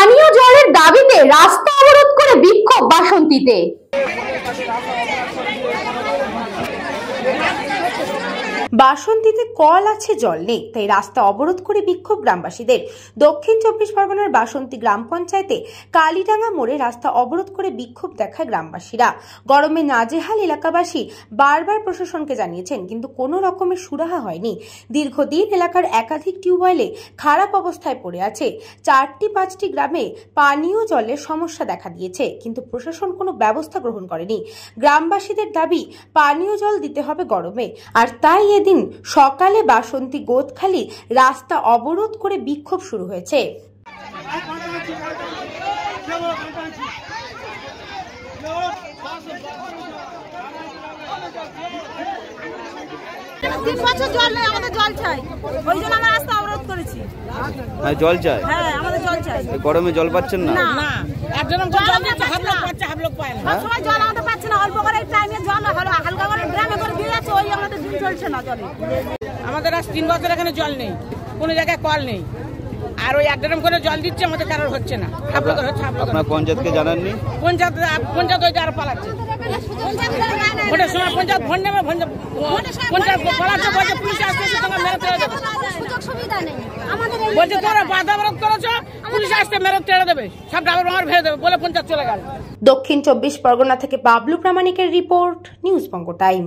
পানীয় জলের দাবিতে রাস্তা অবরোধ করে বিক্ষোভ বাসন্তীতে। বাসন্তীতে কল আছে, জল নেই, তাই রাস্তা অবরোধ করে বিক্ষোভ গ্রামবাসীদের। দক্ষিণ 24 পরগনার বাসন্তী গ্রাম পঞ্চায়েতে কালীডাঙ্গা মোড়ে রাস্তা অবরোধ করে বিক্ষোভ দেখায় গ্রামবাসীরা। গরমে নাজেহাল এলাকাবাসী বারবার প্রশাসনকে জানিয়েছেন, কিন্তু কোনো রকমের সুরাহা হয়নি। দীর্ঘদিন এলাকার একাধিক টিউবওয়েলে খারাপ অবস্থায় পড়ে আছে। 4টি-5টি গ্রামে পানীয় জলের সমস্যা দেখা দিয়েছে, কিন্তু প্রশাসন কোনো ব্যবস্থা গ্রহণ করেনি। গ্রামবাসীদের দাবি পানীয় জল দিতে হবে গরমে, আর তাই এদিন সকালে বাসন্তী গোদখালি রাস্তা অবরোধ করে বিক্ষোভ শুরু হয়েছে। জল নেই, আমাদের জল চাই, ওই জন্য আমরা রাস্তা অবরোধ করেছি। জল চাই? হ্যাঁ, আমাদের জল চাই। গরমে জল পাচ্ছেন না? না, একদম জল পায় না। সবসময় জল আমাদের পাচ্ছে না, অল্প করে টাইমে জল হলো, হালকা করে ড্রামে করে দিয়ে যাচ্ছে, ওই আমাদের দিন চলছে না জলে। আমাদের আজ 3 বছর এখানে জল নেই, কোনো জায়গায় কল নেই, আর ওই 1 ড্রাম করে জল দিচ্ছে, আমাদের কারোর হচ্ছে না। আপনার পঞ্চায়েতকে জানাননি? পঞ্চায়েত ওই আর পালাচ্ছে, ভোটের সময় পঞ্চায়েত ফোন নেবে, পঞ্চায়েত পালাচ্ছে, বলছে পুলিশ আসবে, তোমার মেরে তেড়ে দেবে, বলছে তোমরা বাধা অবরোধ করেছো, পুলিশ আসতে মেরে তেড়ে দেবে, সব ডাবর ভাঙার ভেঙে দেবে বলে পঞ্চায়েত চলে গেল। দক্ষিণ 24 পরগনা থেকে বাবলু প্রামাণিকের রিপোর্ট, নিউজ বঙ্গ টাইম।